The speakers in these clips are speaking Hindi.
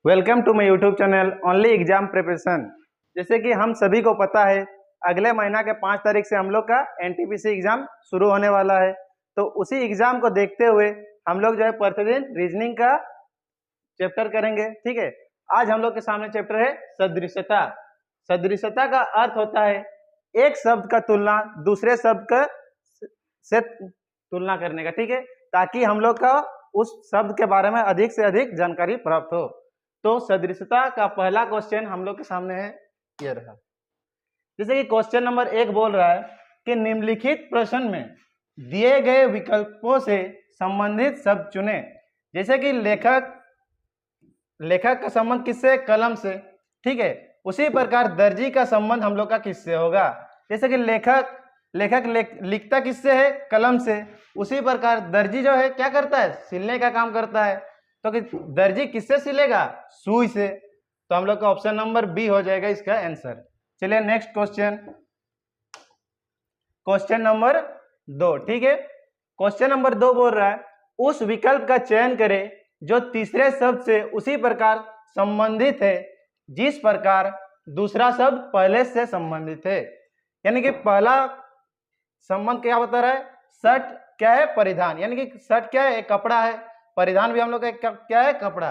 Welcome to my YouTube channel only exam preparation. जैसे कि हम सभी को पता है, अगले महीना के 5 तारीख से हम लोग का एनटीपीसी एग्जाम शुरू होने वाला है। तो उसी एग्जाम को देखते हुए हम लोग जो है प्रतिदिन रीजनिंग का चैप्टर करेंगे। ठीक है, आज हम लोग के सामने चैप्टर है सदृशता। सदृशता का अर्थ होता है एक शब्द का तुलना दूसरे शब्द का से तुलना करने का। ठीक है, ताकि हम लोग का उस शब्द के बारे में अधिक से अधिक जानकारी प्राप्त हो। तो सदृशता का पहला क्वेश्चन हम लोग के सामने है, ये रहा। जैसे कि क्वेश्चन नंबर 1 बोल रहा है कि निम्नलिखित प्रश्न में दिए गए विकल्पों से संबंधित शब्द चुने। जैसे कि लेखक का संबंध किससे? कलम से। ठीक है, उसी प्रकार दर्जी का संबंध हम लोग का किससे होगा? जैसे कि लेखक लिखता किससे है? कलम से। उसी प्रकार दर्जी जो है क्या करता है? सिलने का काम करता है। तो कि दर्जी किससे सिलेगा? सुई से। तो हम लोग का ऑप्शन नंबर बी हो जाएगा इसका आंसर। चलिए नेक्स्ट क्वेश्चन, क्वेश्चन नंबर 2। ठीक है, क्वेश्चन नंबर 2 बोल रहा है उस विकल्प का चयन करें जो तीसरे शब्द से उसी प्रकार संबंधित है जिस प्रकार दूसरा शब्द पहले से संबंधित है। यानी कि पहला संबंध क्या बता रहा है? शर्ट क्या है? परिधान। यानी कि शर्ट क्या है? एक कपड़ा है। परिधान भी हम लोग का क्या है? कपड़ा।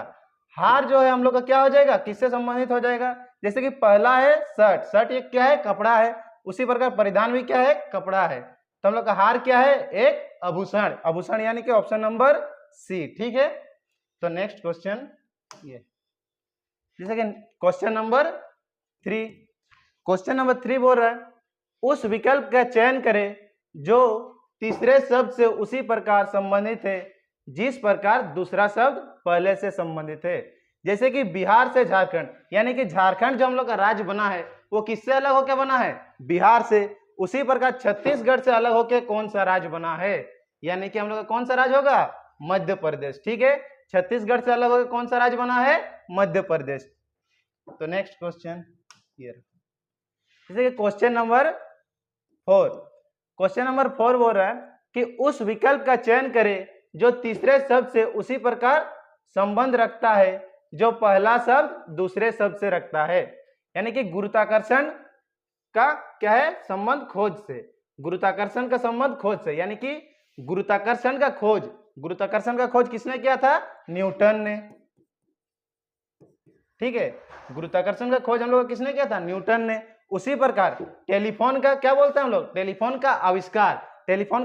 हार जो है हम लोग का क्या हो जाएगा? किससे संबंधित हो जाएगा? जैसे कि पहला है शर्ट, शर्ट ये क्या है? कपड़ा है। उसी प्रकार परिधान भी क्या है? कपड़ा है। तो हम लोग का हार क्या है? एक आभूषण। आभूषण यानी कि ऑप्शन नंबर सी। ठीक है, तो नेक्स्ट क्वेश्चन ये, जैसे कि क्वेश्चन नंबर 3। क्वेश्चन नंबर 3 बोल रहा है उस विकल्प का चयन करें जो तीसरे शब्द से उसी प्रकार संबंधित है जिस प्रकार दूसरा शब्द पहले से संबंधित है। जैसे कि बिहार से झारखंड, यानी कि झारखंड जो हम लोग का राज्य बना है वो किससे अलग होकर बना है? बिहार से। उसी प्रकार छत्तीसगढ़ से अलग होकर कौन सा राज्य बना है? यानी कि हम लोग का कौन सा राज्य होगा? मध्य प्रदेश। ठीक है, छत्तीसगढ़ से अलग होकर कौन सा राज्य बना है? मध्य प्रदेश। तो नेक्स्ट क्वेश्चन ये, जैसे कि क्वेश्चन नंबर 4। क्वेश्चन नंबर 4 बोल रहा है कि उस विकल्प का चयन करें जो तीसरे शब्द से उसी प्रकार संबंध रखता है जो पहला शब्द दूसरे शब्द से रखता है। यानी कि गुरुत्वाकर्षण का क्या है? संबंध खोज से। गुरुत्वाकर्षण का संबंध खोज से, यानी कि गुरुत्वाकर्षण का खोज किसने किया था? न्यूटन ने। ठीक है, गुरुत्वाकर्षण का खोज हम लोग किसने किया था? न्यूटन ने। उसी प्रकार टेलीफोन का क्या बोलते हैं हम लोग? टेलीफोन का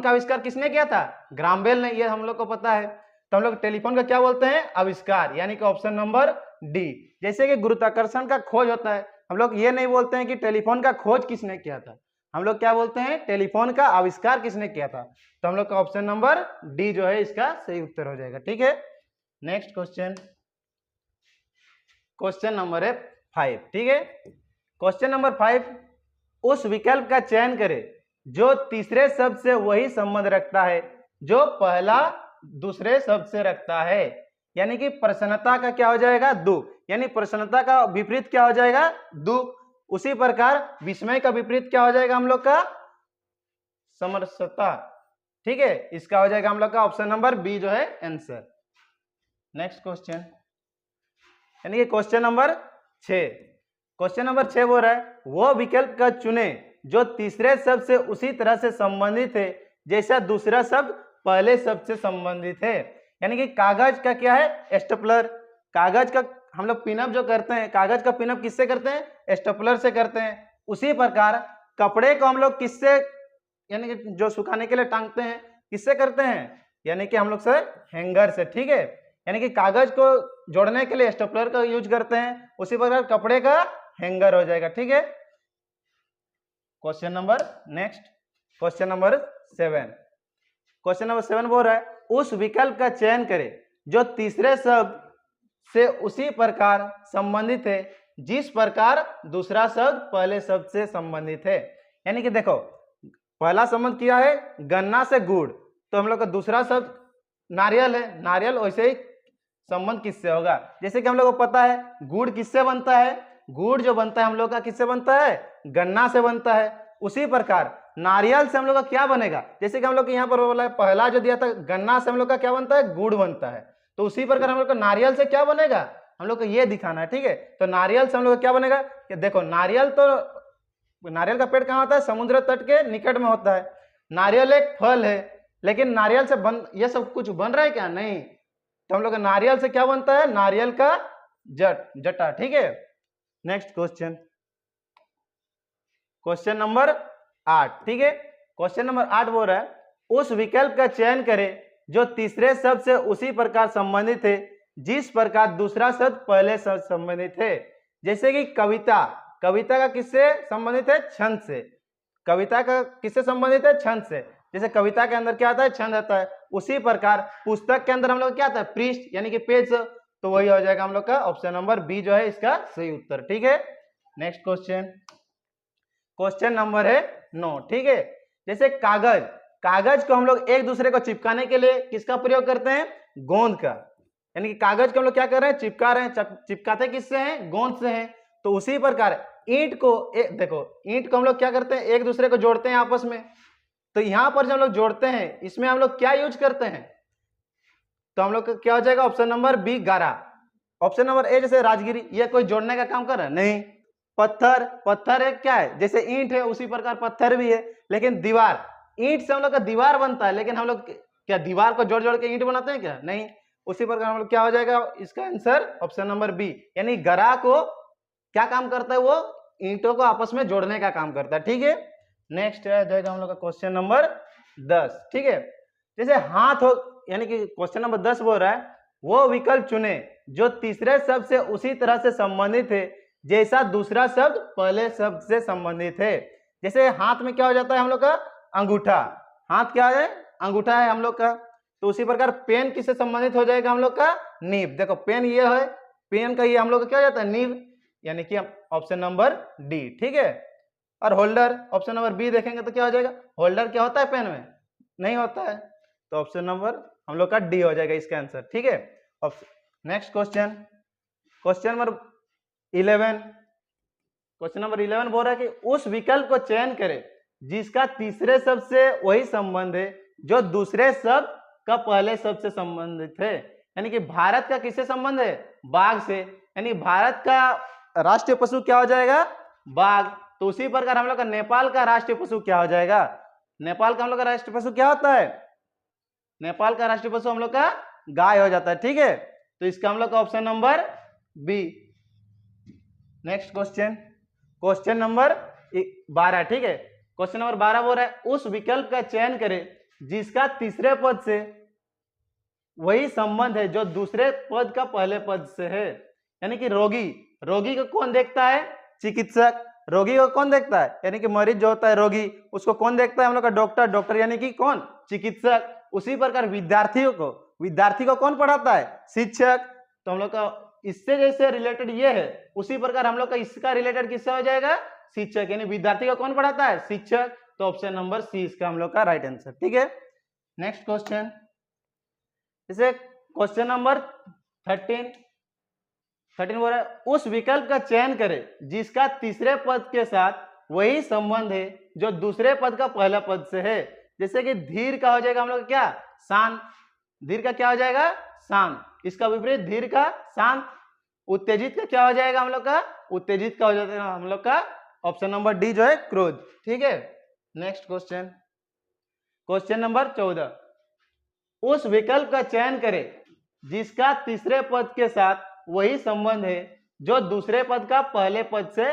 आविष्कार किसने किया था? ग्राहम बेल ने। ये हम लोग को पता है। तो हम लोग टेलीफोन का क्या बोलते हैं? आविष्कार, यानी कि ऑप्शन नंबर डी। जैसे कि गुरुत्वाकर्षण का खोज होता है, हम लोग ये नहीं बोलते हैं कि टेलीफोन का खोज किसने किया था, हम लोग क्या बोलते हैं? टेलीफोन का आविष्कार किसने किया था। तो हम लोग का ऑप्शन नंबर डी जो है इसका सही उत्तर हो जाएगा। ठीक है, नेक्स्ट क्वेश्चन, क्वेश्चन नंबर 5। ठीक है, क्वेश्चन नंबर 5 उस विकल्प का चयन करें जो तीसरे शब्द से वही संबंध रखता है जो पहला दूसरे शब्द से रखता है। यानी कि प्रसन्नता का क्या हो जाएगा? दुख। यानी प्रसन्नता का विपरीत क्या हो जाएगा? दुख। उसी प्रकार विस्मय का विपरीत क्या हो जाएगा हम लोग का? समरसता। ठीक है, इसका हो जाएगा हम लोग का ऑप्शन नंबर बी जो है आंसर। नेक्स्ट क्वेश्चन, यानी कि क्वेश्चन नंबर 6। क्वेश्चन नंबर 6 बोल रहा है वो विकल्प का चुने जो तीसरे शब्द से उसी तरह से संबंधित है जैसा दूसरा शब्द पहले शब्द से संबंधित है। यानी कि कागज का क्या है? स्टेपलर। कागज का हम लोग पिनअप जो करते हैं, कागज का पिनअप किससे करते हैं? स्टेपलर से करते हैं। उसी प्रकार कपड़े को हम लोग किससे, यानी कि जो सुखाने के लिए टांगते हैं, किससे करते हैं? यानी कि हम लोग से हैंगर से। ठीक है, यानी कि कागज को जोड़ने के लिए स्टेपलर का यूज करते हैं, उसी प्रकार कपड़े का हैंगर हो जाएगा। ठीक है, question number next, question number 7। Question number 7 बोल रहा है उस विकल्प का चयन करें जो तीसरे शब्द से उसी प्रकार संबंधित है जिस प्रकार दूसरा शब्द पहले शब्द से संबंधित है। यानी कि देखो, पहला संबंध किया है गन्ना से गुड़, तो हम लोग का दूसरा शब्द नारियल है। नारियल, वैसे ही संबंध किससे होगा? जैसे कि हम लोग को पता है गुड़ किससे बनता है? गुड़ जो बनता है हम लोग का किससे बनता है? गन्ना से बनता है। उसी प्रकार नारियल से हम लोग का क्या बनेगा? जैसे कि हम लोग यहाँ पर बोला है, पहला जो दिया था गन्ना से हम लोग का क्या बनता है? गुड़ बनता है। तो उसी प्रकार हम लोग का नारियल से क्या बनेगा? हम लोग को ये दिखाना है, ठीक है। तो नारियल से हम लोग को क्या बनेगा कि देखो नारियल का पेड़ कहाँ होता है, समुद्र तट के निकट में होता है। नारियल एक फल है, लेकिन नारियल से ये सब कुछ बन रहा है क्या, नहीं। तो हम लोग का नारियल से क्या बनता है, नारियल का जटा, ठीक है। नेक्स्ट क्वेश्चन, क्वेश्चन नंबर 8, ठीक है। क्वेश्चन नंबर 8 बोल रहा है उस विकल्प का चयन करें जो तीसरे शब्द से उसी प्रकार संबंधित है जिस प्रकार दूसरा शब्द पहले शब्द संबंधित है। जैसे कि कविता का किससे संबंधित है, छंद से। कविता का किससे संबंधित है, छंद से। जैसे कविता के अंदर क्या आता है, छंद आता है। उसी प्रकार पुस्तक के अंदर हम लोग क्या आता है, पृष्ठ यानी कि पेज। तो वही हो जाएगा हम लोग का ऑप्शन नंबर बी जो है इसका सही उत्तर, ठीक है। नेक्स्ट क्वेश्चन, क्वेश्चन नंबर है 9, ठीक है। जैसे कागज को हम लोग एक दूसरे को चिपकाने के लिए किसका प्रयोग करते हैं, गोंद का। यानी कि कागज को हम लोग क्या कर रहे हैं, चिपका रहे हैं। चिपकाते किससे हैं, गोंद से हैं। तो उसी प्रकार ईंट को देखो, ईंट को हम लोग क्या करते हैं, एक दूसरे को जोड़ते हैं आपस में। तो यहां पर जब हम लोग जोड़ते हैं, इसमें हम लोग क्या यूज करते हैं, तो हम लोग क्या हो जाएगा ऑप्शन नंबर बी, गारा। ऑप्शन नंबर ए जैसे राजगिरी, ये कोई जोड़ने का काम कर रहा है, नहीं। पत्थर एक क्या है, जैसे ईंट है उसी प्रकार पत्थर भी है। लेकिन दीवार, ईंट से हम लोग का दीवार बनता है, लेकिन हम लोग क्या दीवार को जोड़ जोड़ के ईंट बनाते हैं क्या, नहीं। उसी प्रकार हम लोग क्या हो जाएगा इसका आंसर ऑप्शन नंबर बी, यानी गरा को क्या काम करता है, वो ईंटों को आपस में जोड़ने का काम करता है, ठीक है। नेक्स्ट है जाएगा हम लोग का क्वेश्चन नंबर 10, ठीक है। जैसे हाथ हो, यानी कि क्वेश्चन नंबर 10 बोल रहा है वो विकल्प चुने जो तीसरे शब्द से उसी तरह से संबंधित है जैसा दूसरा शब्द पहले शब्द से संबंधित है। जैसे हाथ में क्या हो जाता है हम लोग का, अंगूठा। हाथ क्या है, अंगूठा है हम लोग का। तो उसी प्रकार पेन किससे संबंधित हो जाएगा हम लोग का, नीब। देखो पेन ये है, पेन का ये हम लोग का क्या हो जाता है, नीब, यानी कि ऑप्शन नंबर डी, ठीक है। और होल्डर, ऑप्शन नंबर बी देखेंगे तो क्या हो जाएगा, होल्डर क्या होता है पेन में, नहीं होता है। तो ऑप्शन नंबर हम लोग का डी हो जाएगा इसका आंसर, ठीक है। Next question, question number 11, question number 11 बोल रहा है कि उस विकल्प को चयन करें जिसका तीसरे शब्द से वही संबंध है जो दूसरे शब्द का पहले शब्द से संबंधित है। यानी कि भारत का किससे संबंध है, बाघ से। यानी भारत का राष्ट्रीय पशु क्या हो जाएगा, बाघ। तो उसी प्रकार हम लोग का नेपाल का राष्ट्रीय पशु क्या हो जाएगा, नेपाल का हम लोग का राष्ट्रीय पशु क्या होता है, नेपाल का राष्ट्रीय पशु हम लोग का गाय हो जाता है, ठीक है। तो इसका हम लोग का option number B. Next question, question number 12, ठीक है। क्वेश्चन नंबर 12 बोल रहा है उस विकल्प का चयन करें जिसका तीसरे पद से वही संबंध है जो दूसरे पद का पहले पद से है। यानी कि रोगी को कौन देखता है, चिकित्सक। रोगी को कौन देखता है, यानी कि मरीज जो होता है रोगी, उसको कौन देखता है हम लोग का डॉक्टर यानी कि कौन, चिकित्सक। उसी प्रकार विद्यार्थी को कौन पढ़ाता है, शिक्षक। तो हम लोग का इससे जैसे रिलेटेड ये है, उसी प्रकार हम लोग का इसका रिलेटेड किससे हो जाएगा, शिक्षक। यानी विद्यार्थी को कौन पढ़ाता है, शिक्षक। तो ऑप्शन नंबर सी इसका हम लोग का राइट आंसर, ठीक है। नेक्स्ट क्वेश्चन, जैसे क्वेश्चन नंबर 13 बोल रहा है उस विकल्प का चयन करें जिसका तीसरे पद के साथ वही संबंध है जो दूसरे पद का पहला पद से है। जैसे कि धीर का हो जाएगा हम लोग क्या, शांत। धीर का क्या हो जाएगा, शांत। इसका विपरीत धीर का शांत। उत्तेजित का क्या हो जाएगा हम लोग का, उत्तेजित का हो जाएगा हम लोग का ऑप्शन नंबर डी जो है क्रोध, ठीक है। नेक्स्ट क्वेश्चन, क्वेश्चन नंबर 14, उस विकल्प का चयन करें जिसका तीसरे पद के साथ वही संबंध है जो दूसरे पद का पहले पद से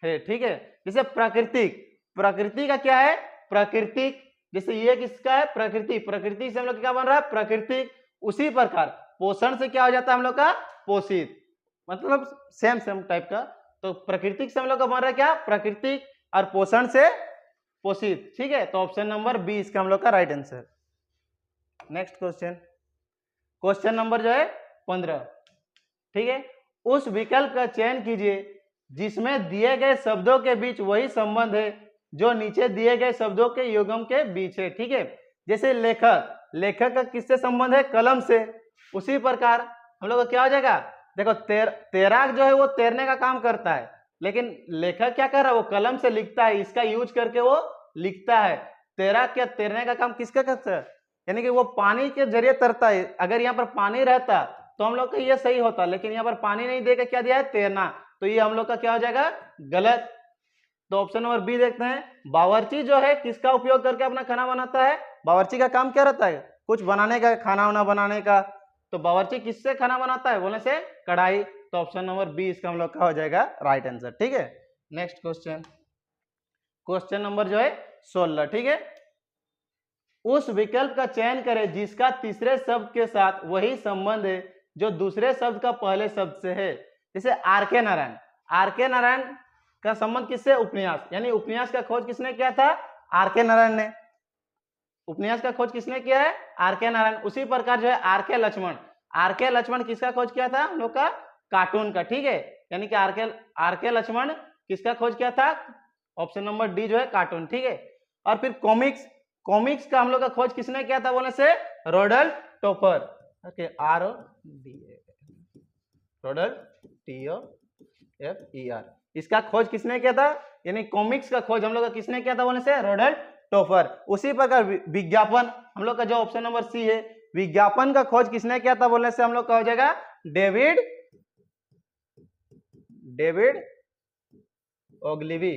है, ठीक है। जैसे प्रकृति का क्या है, प्राकृतिक। जैसे ये किसका है, प्रकृति से हम लोग क्या बन रहा है, प्राकृतिक। उसी प्रकार पोषण से क्या हो जाता है हम लोग का, पोषित। मतलब सेम टाइप का। तो प्राकृतिक से हम लोग का बन रहा है क्या, प्राकृतिक, और पोषण से पोषित, ठीक है। तो ऑप्शन नंबर बी इसका हम लोग का right answer. Next question, question number जो है 15, ठीक है। उस विकल्प का चयन कीजिए जिसमें दिए गए शब्दों के बीच वही संबंध है जो नीचे दिए गए शब्दों के युग्म के बीच है, ठीक है। जैसे लेखक का किससे संबंध है, कलम से। उसी प्रकार हम लोग का क्या हो जाएगा, देखो तैराक जो है वो तैरने का काम करता है, लेकिन लेखक क्या कर रहा है, वो कलम से लिखता है, इसका यूज करके वो लिखता है। तैराक क्या तैरने का काम किसका करता है, यानी कि वो पानी के जरिए तैरता है। अगर यहाँ पर पानी रहता तो हम लोग का ये सही होता, लेकिन यहाँ पर पानी नहीं देकर क्या दिया है, तैरना, तो ये हम लोग का क्या हो जाएगा, गलत। तो ऑप्शन नंबर बी देखते हैं। बावर्ची जो है किसका उपयोग करके अपना खाना बनाता है? बावर्ची का काम क्या रहता है? कुछ बनाने का, खाना वाना बनाने का। तो बावर्ची किससे खाना बनाता है बोलने से? कढ़ाई। तो ऑप्शन नंबर बी इसका हम लोग का हो जाएगा राइट आंसर। ठीक है, नेक्स्ट क्वेश्चन, क्वेश्चन नंबर जो है 16। ठीक है, उस विकल्प का चयन करें जिसका तीसरे शब्द के साथ वही संबंध है जो दूसरे शब्द का पहले शब्द से है। जैसे आर के नारायण, आर के नारायण का संबंध किससे? उपन्यास, यानी उपन्यास का खोज किसने किया था? आर के नारायण ने। उपन्यास का खोज किसने किया है? आर के नारायण। उसी प्रकार जो है आर के लक्ष्मण, आर के लक्ष्मण किसका खोज किया था? हम लोग का कार्टून का। ठीक है, यानी कि आर के लक्ष्मण किसका खोज किया था? ऑप्शन नंबर डी जो है कार्टून। ठीक है, और फिर कॉमिक्स, कॉमिक्स का हम लोग का खोज किसने किया था बोलने से? Rodolf Topper. Okay, R O D A, Rodolf TOFER, इसका खोज किसने किया था? यानी कॉमिक्स का खोज हम लोग का किसने किया था बोलने से? Rodolf topper. उसी प्रकार विज्ञापन, हम लोग का जो ऑप्शन नंबर सी है, विज्ञापन का खोज किसने किया था बोलने से हम लोग का हो जाएगा डेविड ओग्लिवी।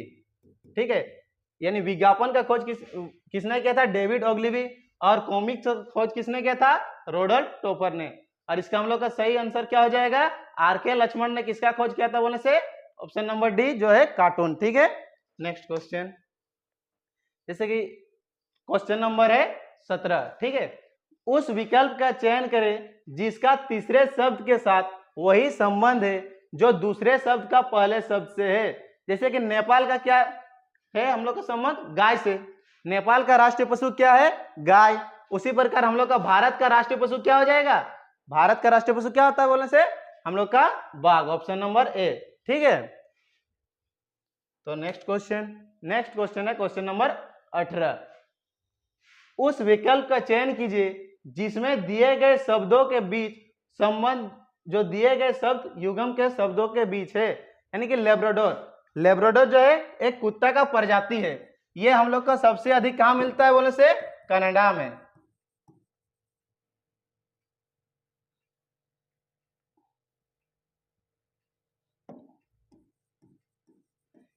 ठीक है, यानी विज्ञापन का खोज किसने किया था? डेविड ओग्लिवी। और कॉमिक्स का खोज किसने किया था? रोडल्फ टॉपर ने। और इसका हम लोग का सही आंसर क्या हो जाएगा? आर के लक्ष्मण ने किसका खोज किया था बोलने से? ऑप्शन नंबर डी जो है कार्टून। ठीक है, नेक्स्ट क्वेश्चन, जैसे कि क्वेश्चन नंबर है 17। ठीक है, उस विकल्प का चयन करें जिसका तीसरे शब्द के साथ वही संबंध है जो दूसरे शब्द का पहले शब्द से है। जैसे कि नेपाल का क्या है हम लोग का संबंध? गाय से। नेपाल का राष्ट्रीय पशु क्या है? गाय। उसी प्रकार हम लोग का भारत का राष्ट्रीय पशु क्या हो जाएगा? भारत का राष्ट्रीय पशु क्या होता है बोलने से? हम लोग का बाघ, ऑप्शन नंबर ए। ठीक है, तो नेक्स्ट क्वेश्चन है क्वेश्चन नंबर 18। उस विकल्प का चयन कीजिए जिसमें दिए गए शब्दों के बीच संबंध जो दिए गए शब्द युग्म के शब्दों के बीच है। यानी कि लेब्राडोर, लेब्राडोर जो है एक कुत्ता का प्रजाति है। ये हम लोग का सबसे अधिक कहां मिलता है बोले से? कनाडा में।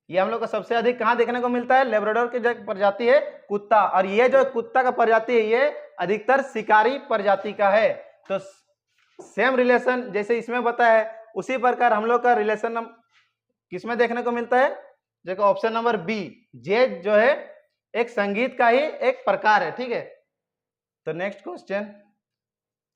ये हम लोग को सबसे अधिक कहां देखने को मिलता है? लेब्राडोर की जो प्रजाति है कुत्ता, और ये जो कुत्ता का प्रजाति है ये अधिकतर शिकारी प्रजाति का है। तो सेम रिलेशन जैसे इसमें बताया है उसी प्रकार हम लोग का रिलेशन किसमें देखने को मिलता है? देखो ऑप्शन नंबर बी, जेज जो है एक संगीत का ही एक प्रकार है। ठीक है, तो नेक्स्ट क्वेश्चन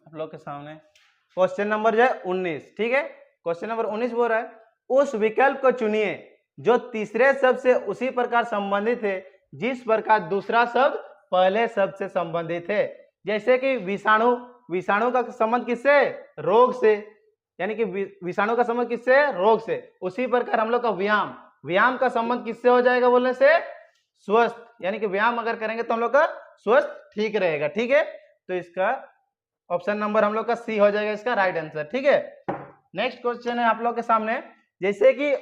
आप लोग के सामने क्वेश्चन नंबर जो है 19। ठीक है, क्वेश्चन नंबर 19 बोल रहा है उस विकल्प को चुनिए जो तीसरे शब्द से उसी प्रकार संबंधित है जिस प्रकार दूसरा शब्द पहले शब्द से संबंधित है। जैसे कि विषाणु, विषाणु का संबंध किससे? रोग से, यानी कि विषाणु का संबंध किससे? रोग से। उसी प्रकार हम लोग का व्यायाम, व्यायाम का संबंध किससे हो जाएगा बोलने से? स्वस्थ, यानी कि व्यायाम अगर करेंगे तो हम लोग का स्वस्थ ठीक रहेगा। ठीक है, तो इसका ऑप्शन नंबर हम लोग का सी हो जाएगा इसका राइट आंसर। ठीक है, नेक्स्ट क्वेश्चन है आप लोग के सामने, जैसे कि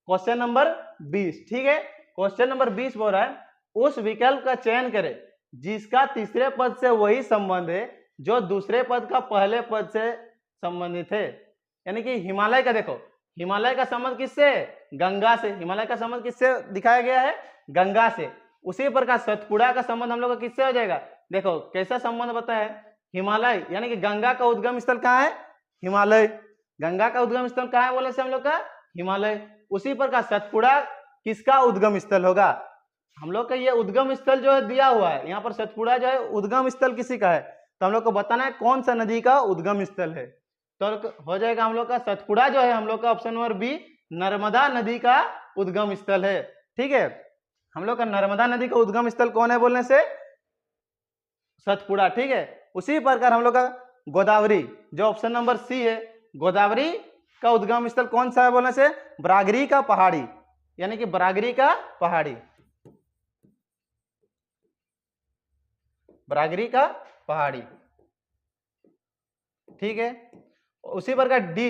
क्वेश्चन नंबर 20। ठीक है, क्वेश्चन नंबर 20 बोल रहा है उस विकल्प का चयन करें जिसका तीसरे पद से वही संबंध है जो दूसरे पद का पहले पद से संबंधित है। यानी कि हिमालय का, देखो हिमालय का संबंध किससे? गंगा से। हिमालय का संबंध किससे दिखाया गया है? गंगा से। उसी प्रकार सतपुड़ा का संबंध हम लोग का किससे हो जाएगा? देखो कैसा संबंध बताया है? हिमालय, यानी कि गंगा का उद्गम स्थल कहाँ है? हिमालय। गंगा का उद्गम स्थल कहाँ है बोले से हम लोग का? हिमालय। उसी प्रकार सतपुड़ा किसका उद्गम स्थल होगा? हम लोग का ये उद्गम स्थल जो है दिया हुआ है यहाँ पर, सतपुड़ा जो है उद्गम स्थल किसी का है, तो हम लोग को बताना है कौन सा नदी का उद्गम स्थल है। तो हो जाएगा हम लोग का सतपुड़ा जो है हम लोग का ऑप्शन नंबर बी, नर्मदा नदी का उद्गम स्थल है। ठीक है, हम लोग का नर्मदा नदी का उद्गम स्थल कौन है बोलने से? सतपुड़ा। ठीक है, उसी प्रकार हम लोग का गोदावरी जो ऑप्शन नंबर सी है, गोदावरी का उद्गम स्थल कौन सा है बोलने से? ब्रागरी का पहाड़ी, यानी कि ब्रागरी का पहाड़ी, ब्रागरी का पहाड़ी। ठीक है, उसी प्रकार डी,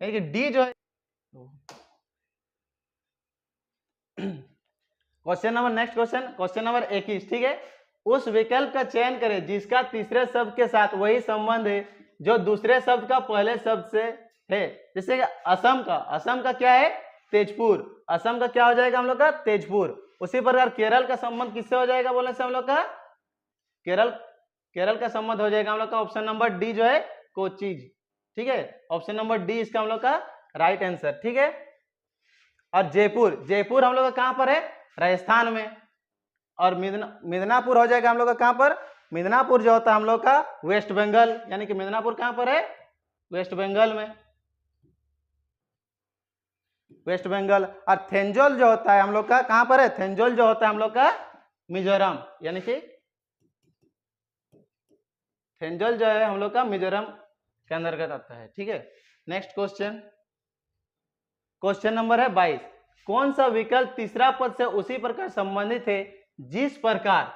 यानी कि डी जो है question number next question number 21। ठीक है, उस विकल्प का चयन करें जिसका तीसरे शब्द के साथ वही संबंध है जो दूसरे शब्द का पहले शब्द से है। जैसे कि असम का क्या है? तेजपुर। असम का क्या हो जाएगा हम लोग का? तेजपुर। उसी प्रकार केरल का संबंध किससे हो जाएगा बोलने से हम लोग का? केरल का संबंध हो जाएगा हम लोग का ऑप्शन नंबर डी जो है कोचीज। ठीक है, ऑप्शन नंबर डी इसका हम लोग का राइट आंसर। ठीक है, और जयपुर हम लोग का कहां पर है? राजस्थान में। और मिदनापुर हो जाएगा हम लोग का कहां पर? मिदनापुर जो होता है हम लोग का वेस्ट बंगाल, यानी कि मिदनापुर कहां पर है? वेस्ट बंगाल में, वेस्ट बंगाल। और थेंजोल जो होता है हम लोग का कहां पर है? थेंजोल जो होता है हम लोग का मिजोरम, यानी कि थेंजोल जो है हम लोग का मिजोरम के अंतर्गत आता है। ठीक है, नेक्स्ट क्वेश्चन, क्वेश्चन नंबर है 22। कौन सा विकल्प तीसरा पद से उसी प्रकार संबंधित है जिस प्रकार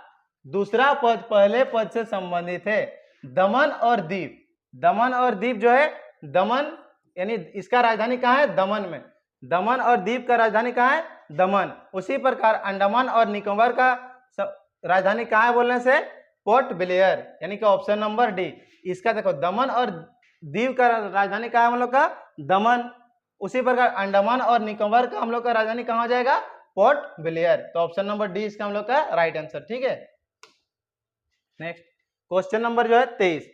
दूसरा पद पहले पद से संबंधित है? दमन और दीव। दमन और दीव जो है, दमन यानी इसका राजधानी कहाँ है? दमन में। दमन और दीव का राजधानी कहाँ है? दमन। उसी प्रकार अंडमान और निकोबार का राजधानी कहाँ है बोलने से? पोर्ट ब्लेयर, यानी कि ऑप्शन नंबर डी। इसका देखो, दमन और दीव का राजधानी कहाँ है हम लोग का? दमन। उसी प्रकार अंडमान और निकोबार का हम लोग का राजधानी कहाँ हो जाएगा? Port Blair. तो ऑप्शन नंबर डी इसका हम लोग का राइट आंसर। ठीक है, नेक्स्ट क्वेश्चन नंबर जो है 23।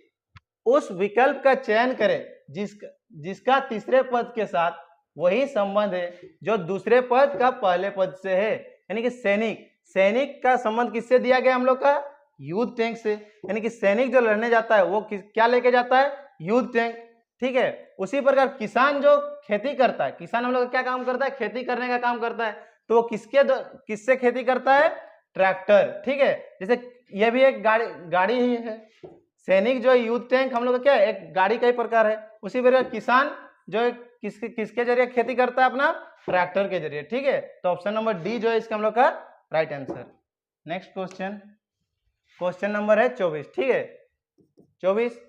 उस विकल्प का चयन करें जिसका तीसरे पद के साथ वही संबंध है जो दूसरे पद का पहले पद से है। यानी कि सैनिक का संबंध किससे दिया गया हम लोग का? युद्ध टैंक से। यानी कि सैनिक जो लड़ने जाता है वो क्या लेके जाता है? युद्ध टैंक। ठीक है, उसी प्रकार किसान जो खेती करता है, किसान हम लोग क्या काम करता है? खेती करने का काम करता है। तो वो किससे खेती करता है? ट्रैक्टर। ठीक है, जैसे ये भी एक गाड़ी ही है। सैनिक जो है युद्ध टैंक हम लोग का क्या है? एक गाड़ी का ही प्रकार है। उसी प्रकार किसान जो है किसके जरिए खेती करता है? अपना ट्रैक्टर के जरिए। ठीक है, तो ऑप्शन नंबर डी जो है इसका हम लोग का right answer. Next question, question number है 24। ठीक है, 24।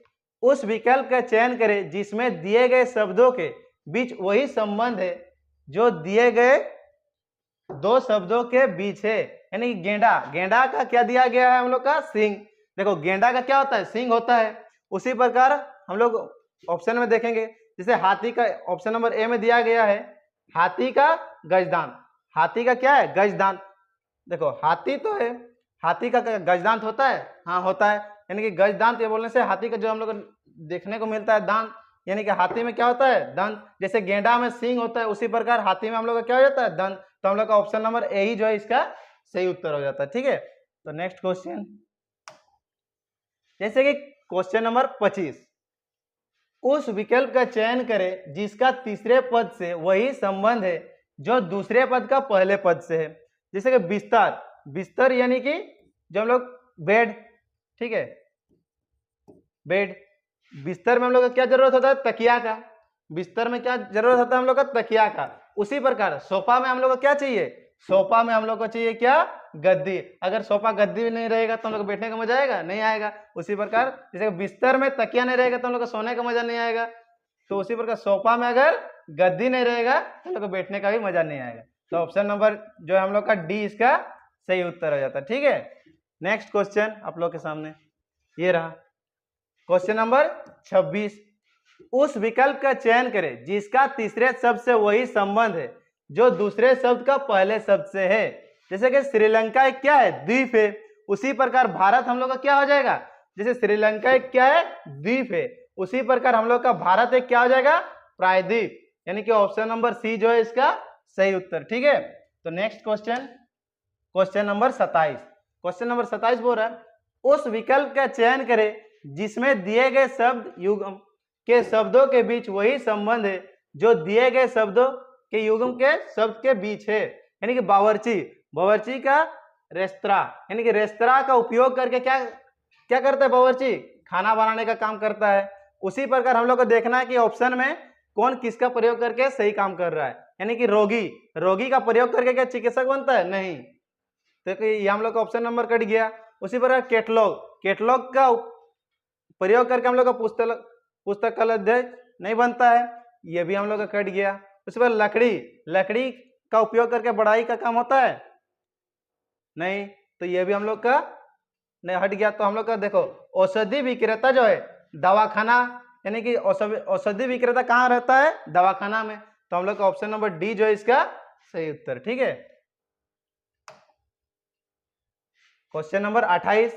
उस विकल्प का चयन करें जिसमें दिए गए शब्दों के बीच वही संबंध है जो दिए गए दो शब्दों के बीच है। यानी गेंडा का क्या दिया गया है हम लोग का? सिंह। देखो, गेंडा का क्या होता है? सिंह होता है। उसी प्रकार हम लोग ऑप्शन में देखेंगे, जैसे हाथी का ऑप्शन नंबर ए में दिया गया है हाथी का गजदांत। हाथी का क्या है? गजदांत। देखो, हाथी तो है, हाथी का गजदांत होता है? हाँ होता है। यानी कि गजदांत ये बोलने से हाथी का जो हम लोग देखने को मिलता है दांत, यानी कि हाथी में क्या होता है? दंत। जैसे गेंडा में सिंह होता है, उसी प्रकार हाथी में हम लोग का क्या हो जाता है? दंत। तो हम लोग का ऑप्शन नंबर ए ही जो है इसका सही उत्तर हो जाता है। ठीक है, तो नेक्स्ट क्वेश्चन, जैसे कि क्वेश्चन नंबर 25। उस विकल्प का चयन करें जिसका तीसरे पद से वही संबंध है जो दूसरे पद का पहले पद से है। जैसे कि बिस्तर यानी कि जो हम लोग बेड। ठीक है, बेड। बिस्तर में हम लोग का क्या जरूरत होता है? तकिया का। बिस्तर में क्या जरूरत होता है हम लोग का? तकिया का। उसी प्रकार सोफा में हम लोग को क्या चाहिए? सोफा में हम लोग को चाहिए क्या? गद्दी। अगर सोफा गद्दी भी नहीं रहेगा तो हम लोग को बैठने का मजा आएगा? नहीं आएगा। उसी प्रकार जैसे बिस्तर में तकिया नहीं रहेगा तो हम लोग को सोने का मजा नहीं आएगा। तो उसी प्रकार सोफा में अगर गद्दी नहीं रहेगा तो हम लोग को बैठने का भी मजा नहीं आएगा। तो ऑप्शन नंबर जो है हम लोग का डी इसका सही उत्तर हो जाता है। ठीक है, नेक्स्ट क्वेश्चन आप लोग के सामने ये रहा, क्वेश्चन नंबर 26। उस विकल्प का चयन करें जिसका तीसरे शब्द से वही संबंध है जो दूसरे शब्द का पहले शब्द से है। जैसे कि श्रीलंका एक क्या है? द्वीप है। उसी प्रकार भारत हम लोग का क्या हो जाएगा? जैसे श्रीलंका एक क्या है? द्वीप है। उसी प्रकार हम लोग का भारत एक क्या हो जाएगा? प्रायद्वीप। यानी कि ऑप्शन नंबर सी जो है इसका सही उत्तर। ठीक है, तो next question, question number 27। Question number 27 बोल रहा है उस विकल्प का चयन करें जिसमें दिए गए शब्द युग्म के शब्दों के बीच वही संबंध है जो दिए गए शब्दों के युग्म के शब्द के बीच है। यानी कि बावर्ची का रेस्तरा, यानी कि रेस्तरा का उपयोग करके क्या करता है? बावर्ची खाना बनाने का काम करता है। उसी प्रकार हम लोग को देखना है कि ऑप्शन में कौन किसका प्रयोग करके सही काम कर रहा है। यानी कि रोगी का प्रयोग करके क्या चिकित्सक बनता है? नहीं। तो ये हम लोग का ऑप्शन नंबर कट गया। उसी प्रकार कैटलॉग का प्रयोग करके हम लोग का पुस्तकालय नहीं बनता है, ये भी हम लोग का कट गया। उसी पर लकड़ी का उपयोग करके बढ़ाई का काम होता है? नहीं, तो ये भी हम लोग का नहीं हट गया। तो हम लोग का देखो औषधि विक्रेता जो है दवाखाना यानी कि औषधि विक्रेता कहाँ रहता है? दवाखाना में। तो हम लोग का ऑप्शन नंबर डी जो है इसका सही उत्तर। ठीक है, क्वेश्चन नंबर 28,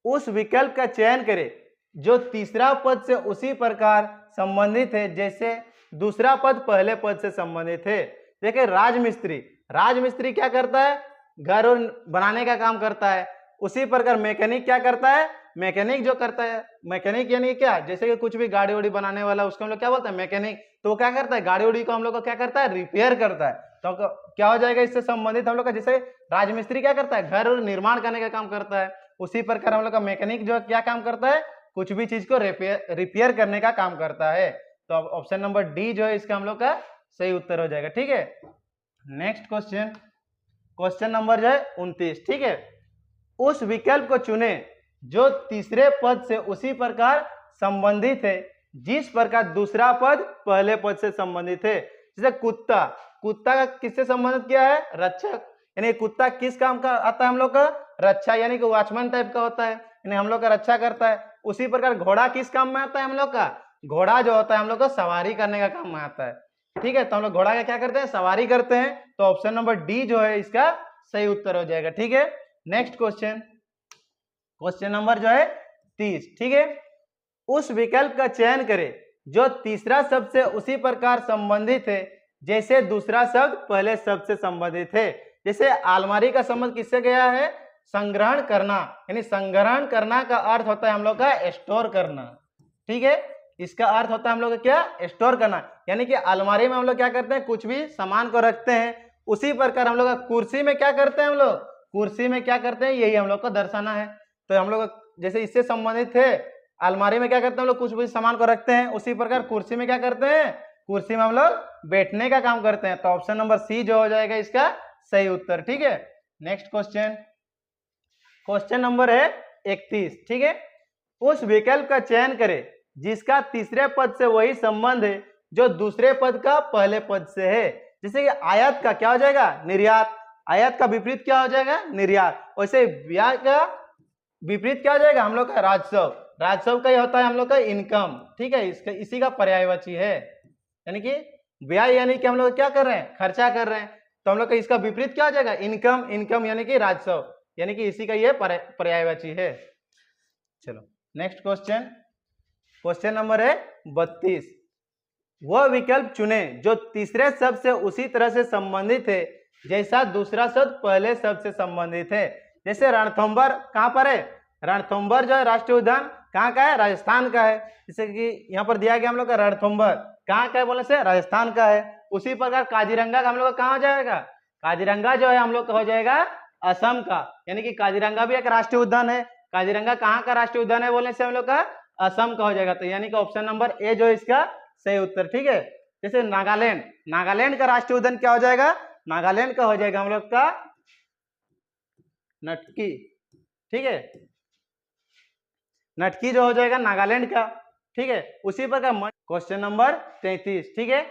उस विकल्प का चयन करें जो तीसरा पद से उसी प्रकार संबंधित है जैसे दूसरा पद पहले पद से संबंधित है। देखिए राजमिस्त्री, राजमिस्त्री क्या करता है? घर और बनाने का काम करता है। उसी प्रकार मैकेनिक क्या करता है? मैकेनिक जो करता है, मैकेनिक यानी क्या? जैसे कि कुछ भी गाड़ी वाड़ी बनाने वाला उसको हम लोग क्या बोलते हैं? मैकेनिक। तो वो क्या करता है? गाड़ी वाड़ी को हम लोग को क्या करता है? रिपेयर करता है। तो क्या हो जाएगा इससे संबंधित हम लोग का? जैसे राजमिस्त्री क्या करता है? घर और निर्माण करने का काम करता है। उसी प्रकार हम लोग का मैकेनिक जो क्या काम करता है? कुछ भी चीज को रिपेयर करने का काम करता है। तो अब ऑप्शन नंबर डी जो है इसका हम लोग का सही उत्तर हो जाएगा। ठीक है, नेक्स्ट क्वेश्चन, क्वेश्चन नंबर जो है 29। ठीक है, उस विकल्प को चुने जो तीसरे पद से उसी प्रकार संबंधित है जिस प्रकार दूसरा पद पहले पद से संबंधित है। जैसे कुत्ता, कुत्ता का किससे संबंधित किया है? रक्षक। यानी कुत्ता किस काम का आता है हम लोग का? रक्षा, यानी कि वॉचमैन टाइप का होता है, यानी हम लोग का रक्षा करता है। उसी प्रकार घोड़ा किस काम में आता है हम लोग का? घोड़ा जो होता है हम लोग का सवारी करने का काम में आता है। ठीक है, तो हम लोग घोड़ा का क्या करते हैं? सवारी करते हैं। तो ऑप्शन नंबर डी जो है इसका सही उत्तर हो जाएगा। ठीक है, नेक्स्ट क्वेश्चन, क्वेश्चन नंबर जो है 30। ठीक है, उस विकल्प का चयन करें जो तीसरा शब्द से उसी प्रकार संबंधित है जैसे दूसरा शब्द पहले शब्द से संबंधित है। जैसे अलमारी का संबंध किससे गया है? संग्रहण करना, यानी संग्रहण करना का अर्थ होता है हम लोग का स्टोर करना। ठीक है, इसका अर्थ होता है हम लोग का क्या? स्टोर करना। यानी कि अलमारी में हम लोग क्या करते हैं? कुछ भी सामान को रखते हैं। उसी प्रकार हम लोग का कुर्सी में क्या करते हैं? हम लोग कुर्सी में क्या करते हैं? यही हम लोग को दर्शाना है। तो हम लोग जैसे इससे संबंधित है, अलमारी में क्या करते हैं हम लोग? कुछ भी सामान को रखते हैं। उसी प्रकार कुर्सी में क्या करते हैं? कुर्सी में हम लोग बैठने का काम करते हैं। तो ऑप्शन नंबर सी जो हो जाएगा इसका सही उत्तर। ठीक है, नेक्स्ट क्वेश्चन, क्वेश्चन नंबर है 31। ठीक है, उस विकल्प का चयन करें जिसका तीसरे पद से वही संबंध है जो दूसरे पद का पहले पद से है। जैसे कि आयात का क्या हो जाएगा? निर्यात। आयात का विपरीत क्या हो जाएगा? निर्यात। वैसे व्यय का विपरीत क्या हो जाएगा हम लोग का? राजस्व। राजस्व का ही होता है हम लोग का इनकम। ठीक है, इसका इसी का पर्यायवाची है। यानी कि व्यय यानी कि हम लोग क्या कर रहे हैं? खर्चा कर रहे हैं। तो हम लोग का इसका विपरीत क्या हो जाएगा? इनकम। इनकम यानी कि राजस्व, यानी कि इसी का ये पर्यायवाची है। चलो नेक्स्ट क्वेश्चन, क्वेश्चन नंबर है 32। वह विकल्प चुने जो तीसरे शब्द से उसी तरह से संबंधित है जैसा दूसरा शब्द पहले शब्द से संबंधित है। जैसे रणथंभौर कहाँ पर है? रणथंभौर जो है राष्ट्रीय उद्यान कहाँ का है? राजस्थान का है। जैसे कि यहाँ पर दिया गया हम लोग का रणथंभौर कहाँ का है बोलने से? राजस्थान का है। उसी प्रकार काजीरंगा का हम लोग का कहाँ हो जाएगा? काजीरंगा जो है हम लोग का हो जाएगा असम का। यानी कि काजीरंगा भी एक राष्ट्रीय उद्यान है। काजीरंगा कहाँ का राष्ट्रीय उद्यान है बोलने से हम लोग का? असम का हो जाएगा। तो यानी कि ऑप्शन नंबर ए जो है इसका सही उत्तर। ठीक है, जैसे नागालैंड, नागालैंड का राष्ट्रीय उद्यान क्या हो जाएगा? नागालैंड का हो जाएगा हम लोग का नटकी। ठीक है, नटकी जो हो जाएगा नागालैंड का। ठीक है, उसी प्रकार क्वेश्चन नंबर 33। ठीक है,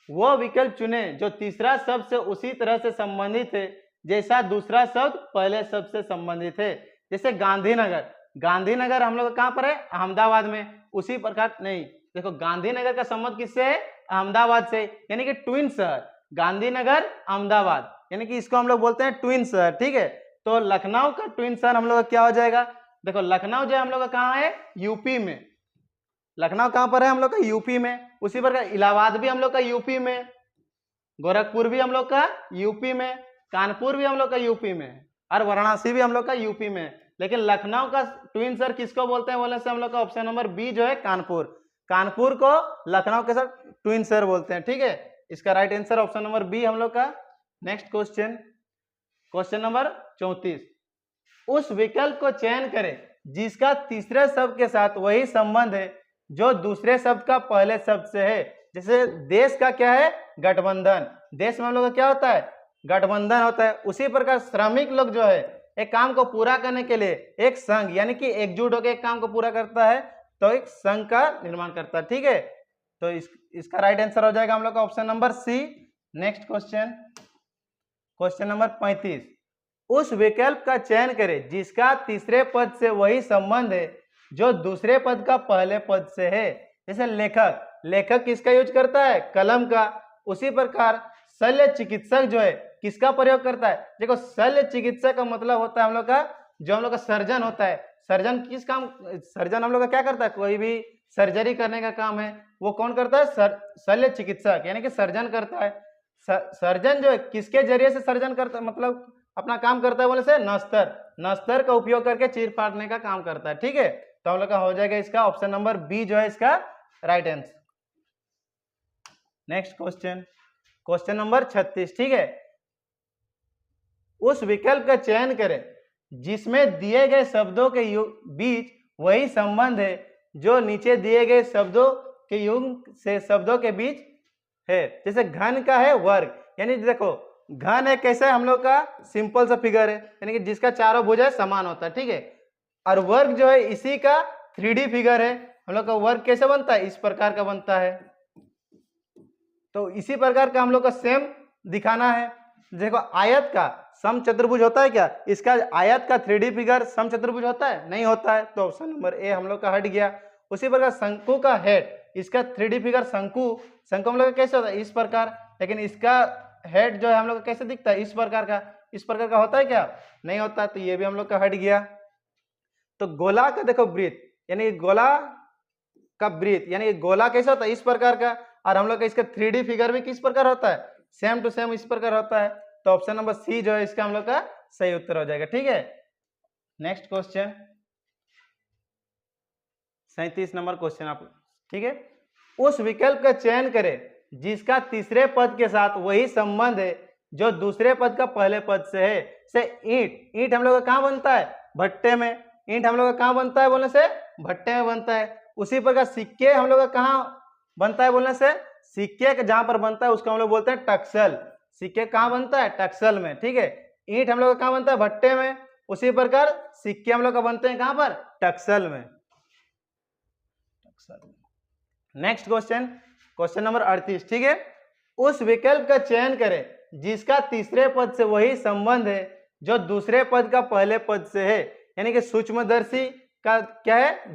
वो विकल्प चुने जो तीसरा शब्द से उसी तरह से संबंधित है जैसा दूसरा शब्द पहले शब्द से संबंधित है। जैसे गांधीनगर, गांधीनगर हम लोग कहाँ पर है? अहमदाबाद में। उसी प्रकार नहीं, देखो गांधीनगर का संबंध किससे है? अहमदाबाद से, यानी कि ट्विन शहर। गांधीनगर अहमदाबाद, यानी कि इसको हम लोग बोलते हैं ट्विन शहर। ठीक है, तो लखनऊ का ट्विन शहर हम लोग का क्या हो जाएगा? देखो लखनऊ जो है हम लोग का कहाँ है? यूपी में। लखनऊ कहाँ पर है? हम लोग का यूपी में। उसी प्रकार इलाहाबाद भी हम लोग का यूपी में, गोरखपुर भी हम लोग का यूपी में, कानपुर भी हम लोग का यूपी में, और वाराणसी भी हम लोग का यूपी में। लेकिन लखनऊ का ट्विन शहर किसको बोलते हैं बोलने से हम लोग का ऑप्शन नंबर बी जो है कानपुर। कानपुर को लखनऊ के साथ ट्विन शहर बोलते हैं। ठीक है, इसका right answer option number B हम लोग का। Next question, question number 34। उस विकल्प को चयन करें जिसका तीसरे शब्द के साथ वही संबंध है जो दूसरे शब्द का पहले शब्द से है। जैसे देश का क्या है? गठबंधन। देश में हम लोग का क्या होता है? गठबंधन होता है। उसी प्रकार श्रमिक लोग जो है एक काम को पूरा करने के लिए एक संघ यानी कि एकजुट होकर एक काम को पूरा करता है, तो एक संघ का निर्माण करता है। ठीक है, तो इसका राइट आंसर हो जाएगा हम लोग का option number C. Next question, question number 35। उस विकल्प का चयन करें जिसका तीसरे पद से वही संबंध है जो दूसरे पद का पहले पद से है। जैसे लेखक, लेखक किसका यूज करता है? कलम का। उसी प्रकार शल्य चिकित्सक जो है किसका प्रयोग करता है? देखो शल्य चिकित्सक का मतलब होता है हम लोग का, जो हम लोग का सर्जन होता है। सर्जन किस काम, सर्जन हम लोग का क्या करता है? कोई भी सर्जरी करने का काम है वो कौन करता है? शल्य चिकित्सक यानी कि सर्जन करता है। सर्जन जो है किसके जरिए से सर्जन करता है, मतलब अपना काम करता है बोले से? नस्तर, नस्तर का उपयोग करके चीर फाड़ने का काम करता है। ठीक है, तो हम लोग का हो जाएगा इसका ऑप्शन नंबर बी जो है इसका right answer. Next question, question number 36। ठीक है, उस विकल्प का चयन करें जिसमें दिए गए शब्दों के बीच वही संबंध है जो नीचे दिए गए शब्दों के युग्म से शब्दों के बीच है। जैसे घन का है वर्ग, यानी देखो घन है कैसे हम लोग का सिंपल सा फिगर है, यानी कि जिसका चारों भुजा समान होता है। ठीक है, और वर्ग जो है इसी का 3D फिगर है। हम लोग का वर्ग कैसे बनता है? इस प्रकार का बनता है। तो इसी प्रकार का हम लोग का सेम दिखाना है। देखो आयत का सम चतुर्भुज होता है क्या? इसका आयत का 3D फिगर सम चतुर्भुज होता है? नहीं होता है, तो ऑप्शन नंबर ए हम लोग का हट गया। उसी प्रकार शंकु का हेड, इसका 3D फिगर शंकु, शंकु हम लोग का कैसे होता है? इस प्रकार, लेकिन इसका हेड जो है हम लोग का कैसे दिखता है? इस प्रकार का। इस प्रकार का होता है क्या? नहीं होता है, तो ये भी हम लोग का हट गया। तो गोला का देखो वृत्त, यानी गोला का वृत्त, यानी गोला कैसा होता है? इस प्रकार का। और हम लोग का इसका 3D फिगर भी किस प्रकार होता है? सेम टू सेम इस प्रकार होता है। तो ऑप्शन नंबर सी जो है इसका हम लोग का सही उत्तर हो जाएगा। ठीक है, नेक्स्ट क्वेश्चन 37 नंबर क्वेश्चन आप। ठीक है, उस विकल्प का चयन करें जिसका तीसरे पद के साथ वही संबंध है जो दूसरे पद का पहले पद से है। से ईंट, ईंट हम लोग का कहाँ बनता है? भट्टे में। ईंट हम लोग का कहाँ बनता है बोलने से? भट्टे में बनता है। उसी प्रकार सिक्के हम लोग का कहाँ बनता है बोलने से? सिक्के जहां पर बनता है उसको हम लोग बोलते हैं टक्सल। सिक्के कहाँ बनता है? टक्सल में। ठीक है, ईंट हम लोग का कहाँ बनता है? भट्टे में। उसी प्रकार सिक्के हम लोग का बनते हैं कहाँ पर? टक्सल में। Next question, question number 38। ठीक है, उस विकल्प का चयन करें जिसका तीसरे पद से वही संबंध है जो दूसरे पद का पहले पद से है। यानी कि सूक्ष्मदर्शी का क्या है?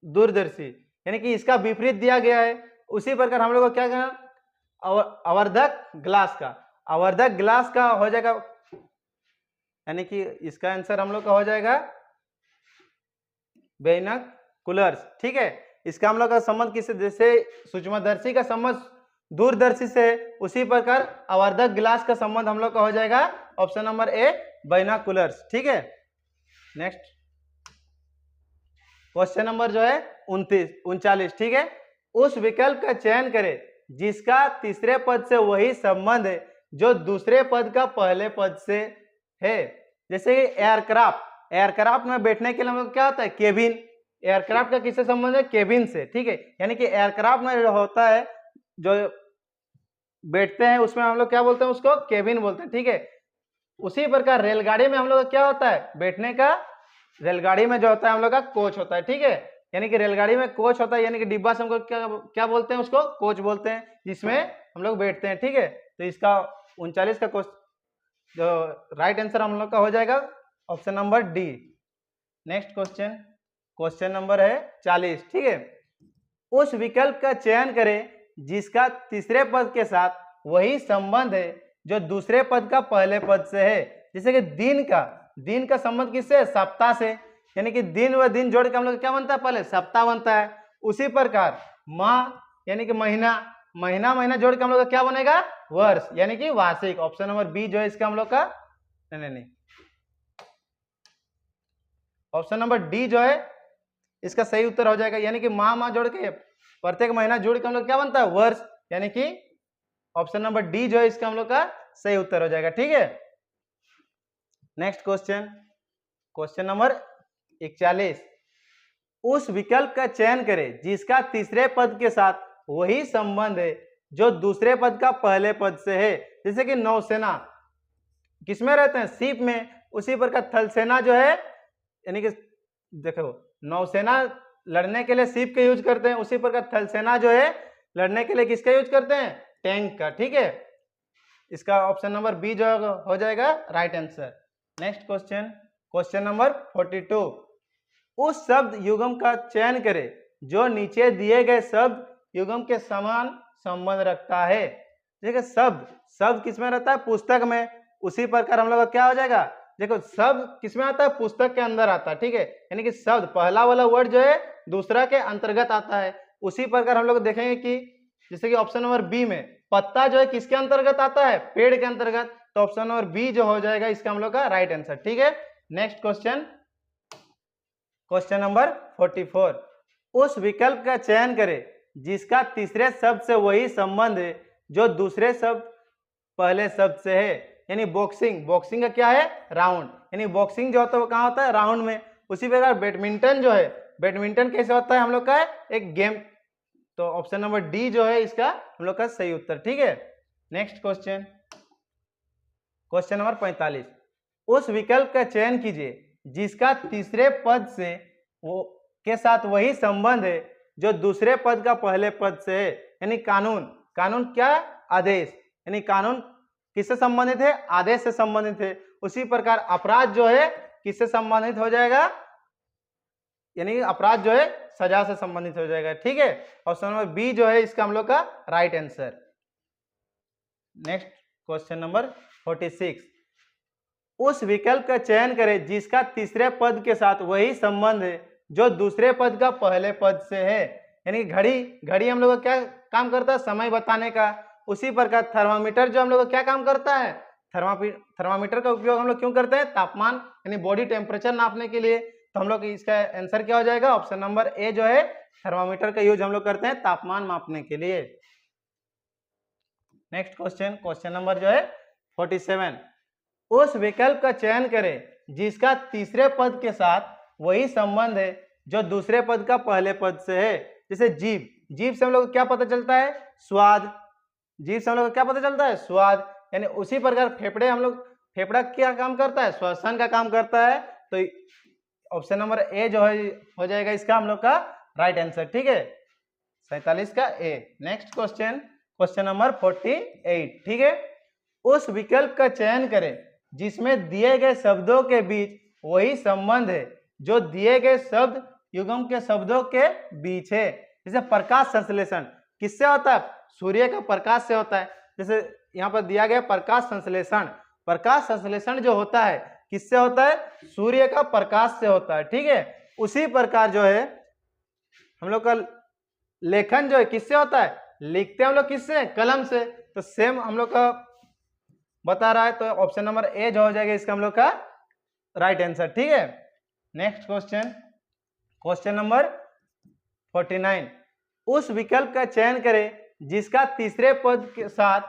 दूरदर्शी, यानी कि इसका विपरीत दिया गया है। उसी प्रकार हम लोग को क्या करना? आवर्धक ग्लास का, आवर्धक ग्लास का हो जाएगा, यानी कि इसका आंसर हम लोग का हो जाएगा बाइनोकुलर्स। ठीक है, इसका हम लोग का संबंध किससे? जैसे सूक्ष्मदर्शी का संबंध दूरदर्शी से, उसी प्रकार आवर्धक ग्लास का संबंध हम लोग का हो जाएगा ऑप्शन नंबर ए बाइनोकुलर्स। ठीक है, नेक्स्ट क्वेश्चन नंबर जो है 39। ठीक है, उस विकल्प का चयन करें जिसका तीसरे पद से वही संबंध है जो दूसरे पद का पहले पद से है। जैसे एयरक्राफ्ट, एयरक्राफ्ट में बैठने के लिए हम लोग क्या होता है? केबिन। एयरक्राफ्ट का किससे संबंध है? केबिन से। ठीक है, यानी कि एयरक्राफ्ट में जो होता है, जो बैठते हैं उसमें हम लोग क्या बोलते हैं? उसको केबिन बोलते हैं। ठीक है, उसी प्रकार रेलगाड़ी में हम लोग का क्या होता है? बैठने का, रेलगाड़ी में जो होता है हम लोग का कोच होता है। ठीक है, यानी कि रेलगाड़ी में कोच होता है, यानी कि डिब्बा से हमको क्या बोलते हैं? उसको कोच बोलते हैं, जिसमें हम लोग बैठते हैं। ठीक है, तो इसका 39 का क्वेश्चन जो राइट आंसर हम लोग का हो जाएगा option number D. Next question, question number है 40। ठीक है, उस विकल्प का चयन करें जिसका तीसरे पद के साथ वही संबंध है जो दूसरे पद का पहले पद से है। जैसे कि दिन का, दिन का संबंध किससे? सप्ताह से, यानी कि दिन व दिन जोड़ के हम लोग क्या बनता है? पहले सप्ताह बनता है। उसी प्रकार माह यानी कि महीना, महीना महीना जोड़ के हम लोग का क्या बनेगा? वर्ष, यानी कि वार्षिक। ऑप्शन नंबर बी जो है इसका हम लोग का नहीं, ऑप्शन नंबर डी जो है इसका सही उत्तर हो जाएगा। यानी कि माह जोड़ के प्रत्येक महीना जोड़ के हम लोग क्या बनता है? वर्ष, यानी कि ऑप्शन नंबर डी जो है इसका हम लोग का सही उत्तर हो जाएगा। ठीक है, नेक्स्ट क्वेश्चन, क्वेश्चन नंबर 41। उस विकल्प का चयन करें जिसका तीसरे पद के साथ वही संबंध है जो दूसरे पद का पहले पद से है। जैसे कि नौसेना किसमें रहते हैं? शिप में। उसी प्रकार थल सेना जो है, यानी कि देखो नौसेना लड़ने के लिए शिप के यूज करते हैं, उसी प्रकार थल सेना जो है लड़ने के लिए किसका यूज करते हैं? टैंक का। ठीक है, इसका ऑप्शन नंबर बी जो हो जाएगा right answer. Next question, question number 42। उस शब्द युग्म का चयन करें जो नीचे दिए गए शब्द युग्म के समान संबंध रखता है। देखिए शब्द शब्द किसमें रहता है? पुस्तक में। उसी प्रकार हम लोग का क्या हो जाएगा? देखो शब्द किसमें आता है? पुस्तक के अंदर आता है, ठीक है। यानी कि शब्द पहला वाला वर्ड जो है दूसरा के अंतर्गत आता है। उसी प्रकार हम लोग देखेंगे कि जैसे कि ऑप्शन नंबर बी में पत्ता जो है किसके अंतर्गत आता है? पेड़ के अंतर्गत। तो ऑप्शन नंबर बी जो हो जाएगा इसका हम लोग का राइट आंसर, ठीक है। Next question, question number 44। उस विकल्प का चयन करें जिसका तीसरे शब्द से वही संबंध है जो दूसरे शब्द पहले शब्द से है। यानी बॉक्सिंग, बॉक्सिंग का क्या है? राउंड। यानी बॉक्सिंग जो होता है वो कहाँ होता है? राउंड में। उसी प्रकार बैडमिंटन जो है, बैडमिंटन कैसे होता है हम लोग का? एक गेम। तो ऑप्शन नंबर डी जो है इसका हम लोग का सही उत्तर, ठीक है। Next question, question number 45। उस विकल्प का चयन कीजिए जिसका तीसरे पद से वो के साथ वही संबंध है जो दूसरे पद का पहले पद से है। यानी कानून, कानून क्या? आदेश। यानी कानून किससे संबंधित है? आदेश से संबंधित है। उसी प्रकार अपराध जो है किससे संबंधित हो जाएगा? यानी अपराध जो है सजा से संबंधित हो जाएगा, ठीक है। ऑप्शन नंबर बी जो है इसका हम लोग का right answer. Next question number 46। उस विकल्प का चयन करें जिसका तीसरे पद के साथ वही संबंध है जो दूसरे पद का पहले पद से है। यानी घड़ी, घड़ी हम लोग का क्या काम करता है? समय बताने का। उसी प्रकार थर्मामीटर जो हम लोग का क्या काम करता है? थर्मामीटर का उपयोग हम लोग क्यों करते हैं? तापमान यानी बॉडी टेम्परेचर नापने के लिए। तो हम लोग इसका आंसर क्या हो जाएगा? ऑप्शन नंबर ए जो है थर्मामीटर का यूज हम लोग करते हैं तापमान मापने के लिए। नेक्स्ट क्वेश्चन, क्वेश्चन नंबर जो है 47। उस विकल्प का चयन करें जिसका तीसरे पद के साथ वही संबंध है जो दूसरे पद का पहले पद से है। जैसे जीभ, जीभ से हम लोग को क्या पता चलता है? स्वाद। जीभ से हम लोग को क्या पता चलता है? स्वाद। यानी उसी प्रकार फेफड़े, हम लोग फेफड़ा क्या काम करता है? श्वसन का काम करता है। तो ऑप्शन नंबर ए जो है हो जाएगा इसका हम लोग का राइट आंसर, ठीक है। 47 का ए। नेक्स्ट क्वेश्चन, क्वेश्चन नंबर 48, ठीक है। उस विकल्प का चयन करें जिसमें दिए गए शब्दों के बीच वही संबंध है जो दिए गए शब्द युग्म के शब्दों के बीच है। जैसे प्रकाश संश्लेषण किससे होता है? सूर्य का प्रकाश से होता है। जैसे यहाँ पर दिया गया प्रकाश संश्लेषण, प्रकाश संश्लेषण जो होता है किससे होता है? सूर्य का प्रकाश से होता है, ठीक है। उसी प्रकार जो है हम लोग का लेखन जो है किससे होता है? लिखते हैं हम लोग किससे? कलम से। तो सेम हम लोग का बता रहा है। तो ऑप्शन नंबर ए जो हो जाएगा इसका हम लोग का राइट आंसर, ठीक है। Next question, question number 49। उस विकल्प का चयन करें जिसका तीसरे पद के साथ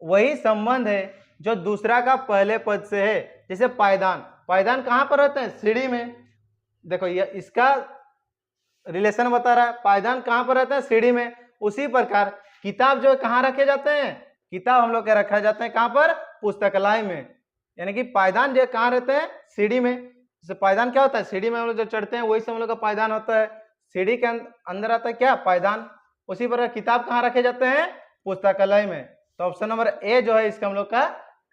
वही संबंध है जो दूसरा का पहले पद से है। जैसे पायदान, पायदान कहाँ पर रहते हैं? सीढ़ी में। देखो ये इसका रिलेशन बता रहा है, पायदान कहाँ पर रहता है? सीढ़ी में। उसी प्रकार किताब जो कहाँ रखे जाते हैं? किताब हम लोग के रखा जाते हैं कहाँ पर? पुस्तकालय में। यानी कि पायदान जो कहाँ रहते हैं? सीढ़ी में। जैसे पायदान क्या होता है? सीढ़ी में हम लोग जो चढ़ते हैं वही से हम लोग का पायदान होता है। सीढ़ी के अंदर आता है क्या? पायदान। उसी प्रकार किताब कहाँ रखे जाते हैं? पुस्तकालय में। तो ऑप्शन नंबर ए जो है इसका हम लोग का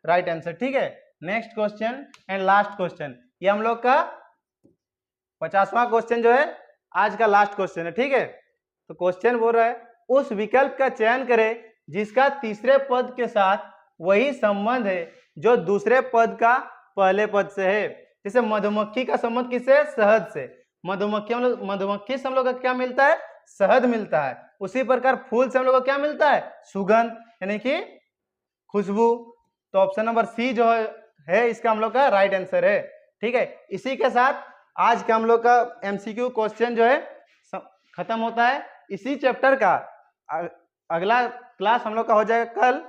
राइट आंसर, ठीक है। Next question and last question, ये हम लोग का 50वां क्वेश्चन जो है आज का लास्ट क्वेश्चन है, ठीक है। तो क्वेश्चन बोल रहा है उस विकल्प का चयन करें जिसका तीसरे पद के साथ वही संबंध है जो दूसरे पद का पहले पद से है। जैसे मधुमक्खी का संबंध किससे है? शहद से। मधुमक्खी से हम लोग का क्या मिलता है? शहद मिलता है। उसी प्रकार फूल से हम लोग को क्या मिलता है? सुगंध यानी कि खुशबू। तो ऑप्शन नंबर सी जो है इसका हम लोग का राइट आंसर है, ठीक है। इसी के साथ आज का हम लोग का एमसीक्यू क्वेश्चन जो है खत्म होता है। इसी चैप्टर का अगला क्लास हम लोग का हो जाएगा कल।